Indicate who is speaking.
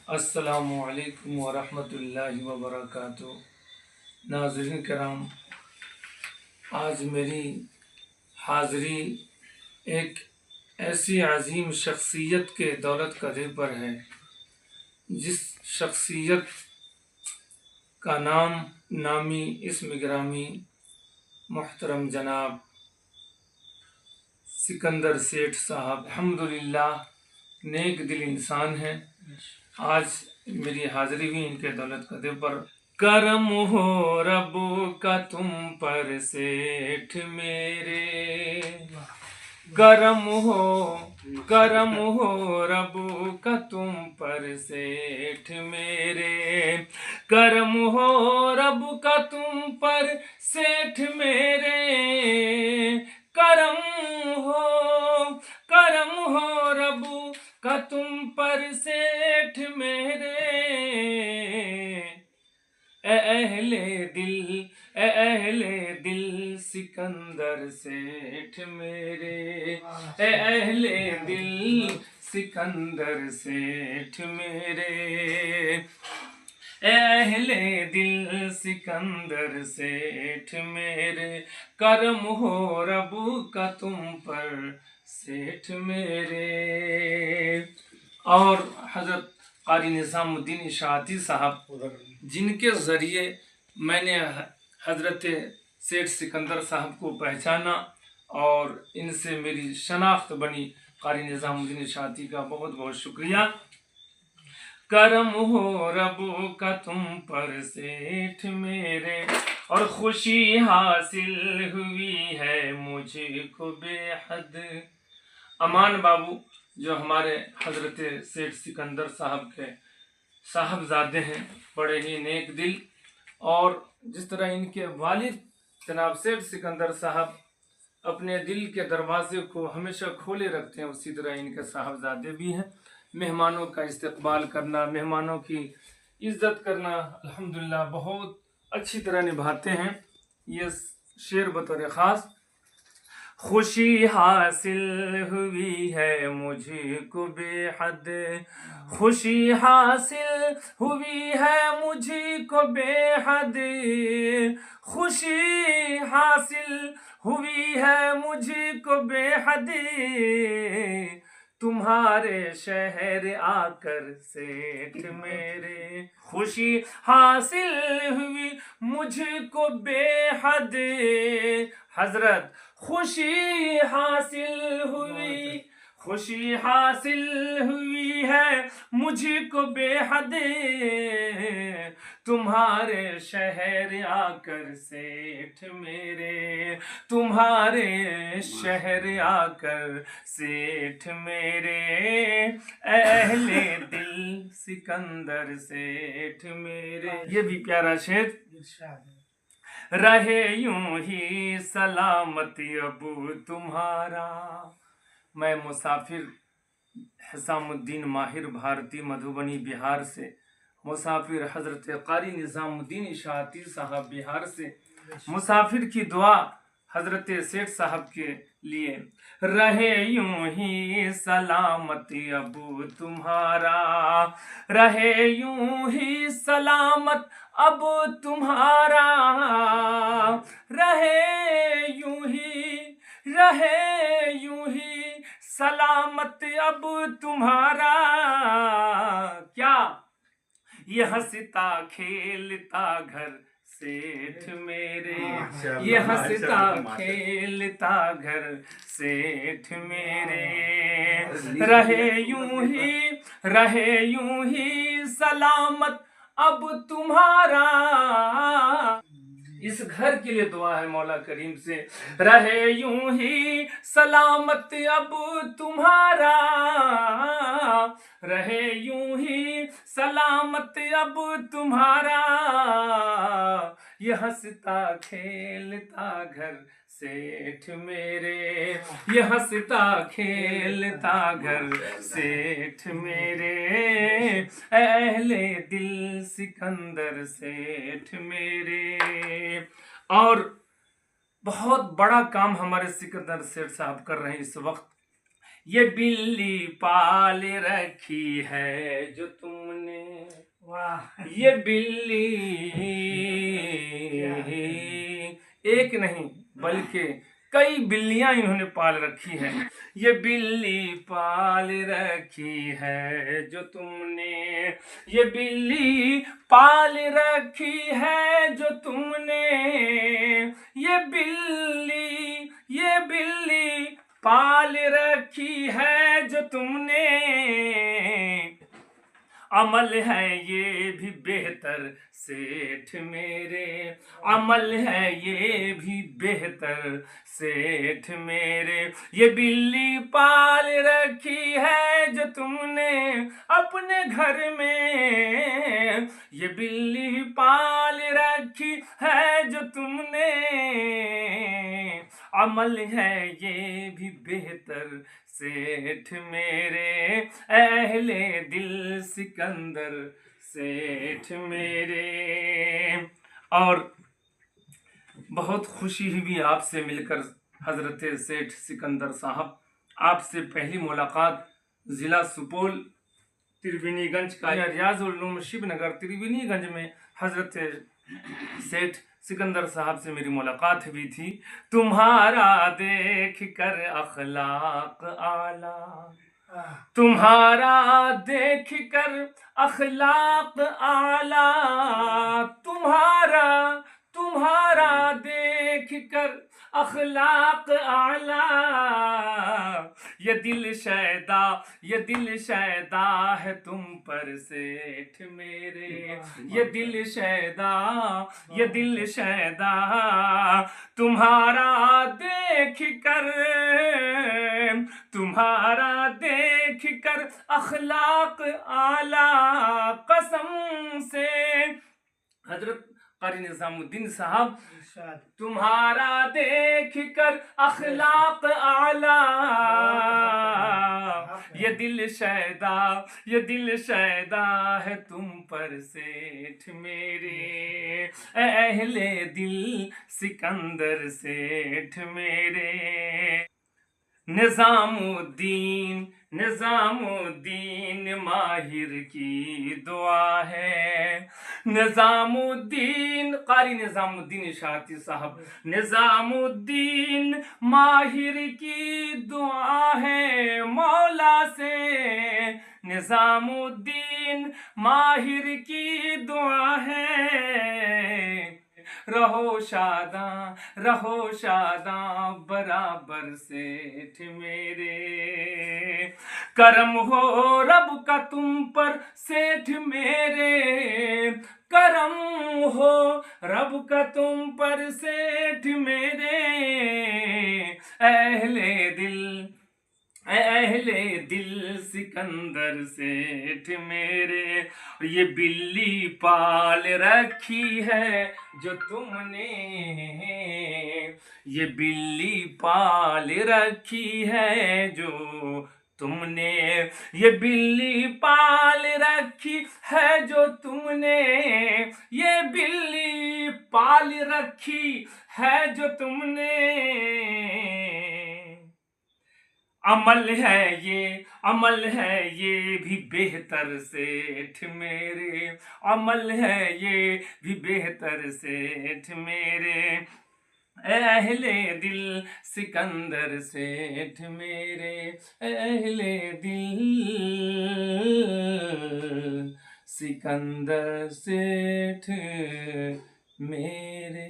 Speaker 1: अस्सलामुअलैकुम वरहमतुल्लाहि वबरकातुहू। नाज़रीन कराम, आज मेरी हाज़री एक ऐसी अजीम शख्सियत के दौलत कदे पर है, जिस शख्सियत का नामी इस्म गिरामी मुहतरम जनाब सिकंदर सेठ साहब अल्हम्दुलिल्लाह नेक दिल इंसान हैं। आज मेरी हाज़री हुई इनके दौलत कदे पर। करम हो रब का तुम पर सेठ मेरे, करम हो रब का तुम पर सेठ मेरे, करम हो रब का तुम पर सेठ मेरे, करम हो रब का तुम पर सेठ मेरे, अहले दिल सिकंदर सेठ मेरे, अहले दिल सिकंदर सेठ मेरे, अहले दिल सिकंदर सेठ मेरे, करम हो रब का तुम पर सेठ मेरे। और हजरत क़ारी निज़ामुद्दीन इशाअती साहब, जिनके ज़रिए मैंने हजरत सेठ सिकंदर साहब को पहचाना और इनसे मेरी शनाख्त बनी, क़ारी निज़ामुद्दीन इशाअती का बहुत बहुत शुक्रिया। करम हो रब का तुम पर सेठ मेरे, और खुशी हासिल हुई है मुझको बेहद। अमान बाबू जो हमारे हजरत सेठ सिकंदर साहब के साहबजादे हैं, बड़े ही नेक दिल, और जिस तरह इनके वालिद जनाब सेठ सिकंदर साहब अपने दिल के दरवाजे को हमेशा खोले रखते हैं, उसी तरह इनके साहबजादे भी हैं। मेहमानों का इस्तकबाल करना, मेहमानों की इज्जत करना अल्हम्दुलिल्लाह बहुत अच्छी तरह निभाते हैं। ये शेर बतौर ख़ास, खुशी हासिल हुई है मुझको बेहद, खुशी हासिल हुई है मुझको बेहद, खुशी हासिल हुई है मुझको बेहद, तुम्हारे शहर आकर सेठ मेरे, खुशी हासिल हुई मुझको बेहद। हजरत खुशी हासिल हुई है मुझको बेहद, तुम्हारे शहर आकर सेठ मेरे, तुम्हारे शहर आकर सेठ मेरे, अहले दिल सिकंदर सेठ मेरे। ये भी प्यारा शेर, रहे यूं ही सलामती अब तुम्हारा। मैं मुसाफिर हिसामुद्दीन माहिर भारती मधुबनी बिहार से, मुसाफिर हजरत क़ारी निज़ामुद्दीन इशाअती साहब बिहार से, मुसाफिर की दुआ हजरत सेठ साहब के लिए। रहे यूं ही सलामती अब तुम्हारा, रहे यूं ही सलामत अब तुम्हारा, रहे यूं ही सलामत अब तुम्हारा। क्या ये हंसता खेलता घर सेठ मेरे, ये हंसता खेलता घर सेठ मेरे, रहे यूं ही सलामत अब तुम्हारा। इस घर के लिए दुआ है मौला करीम से, रहे यूं ही सलामत अब तुम्हारा, रहे यूं ही सलामत अब तुम्हारा, ये हंसता खेलता घर सेठ मेरे, ये हंसता खेलता घर सेठ मेरे, अहले दिल सिकंदर सेठ मेरे। और बहुत बड़ा काम हमारे सिकंदर सेठ साहब कर रहे हैं इस वक्त। ये बिल्ली पाल रखी है जो तुमने, ये बिल्ली एक नहीं बल्कि कई बिल्लियां इन्होंने पाल रखी है। ये बिल्ली पाल रखी है जो तुमने, ये बिल्ली पाल रखी है जो तुमने, ये बिल्ली पाल रखी है जो तुमने। अमल है ये भी बेहतर सेठ मेरे, अमल है ये भी बेहतर सेठ मेरे। ये बिल्ली पाल रखी है जो तुमने अपने घर में, ये बिल्ली पाल रखी है जो तुमने। अमल है ये भी बेहतर सेठ मेरे, अहले दिल सिकंदर सेठ मेरे। और बहुत खुशी हुई आपसे मिलकर हजरत सेठ सिकंदर साहब। आपसे पहली मुलाकात ज़िला सुपौल त्रिवेणीगंज का रियाज उल उलूम शिवनगर त्रिवेणीगंज में हजरत सेठ सिकंदर साहब से मेरी मुलाकात हुई थी। तुम्हारा देख कर अखलाक आला, तुम्हारा देख कर अखलाक आला, तुम्हारा देख कर अखलाक आला। ये दिल शैदा है तुम पर सेठ मेरे, ये दिल शैदा तुम्हारा देख कर अखलाक आला। कसम से हजरत कारी निजामुद्दीन साहब, तुम्हारा देख कर अखलाक आला। ये दिल शैदा है तुम पर सेठ मेरे, अहले दिल सिकंदर सेठ मेरे। निजामुद्दीन माहिर की दुआ है, निजामुद्दीन कारी निजामुद्दीन इशाती साहब, निजामुद्दीन माहिर की दुआ है मौला से, निजामुद्दीन माहिर की दुआ है। रहो शादा बराबर सेठ मेरे, करम हो रब का तुम पर सेठ मेरे, करम हो रब का तुम पर सेठ मेरे। अहले दिल सिकंदर सेठ मेरे। ये बिल्ली पाल रखी है जो तुमने, ये बिल्ली पाल रखी है जो तुमने, ये बिल्ली पाल रखी है जो तुमने, ये बिल्ली पाल रखी है जो तुमने। अमल है ये भी बेहतर सेठ मेरे, अमल है ये भी बेहतर सेठ मेरे, अहले दिल सिकंदर सेठ मेरे, अहले दिल सिकंदर सेठ मेरे।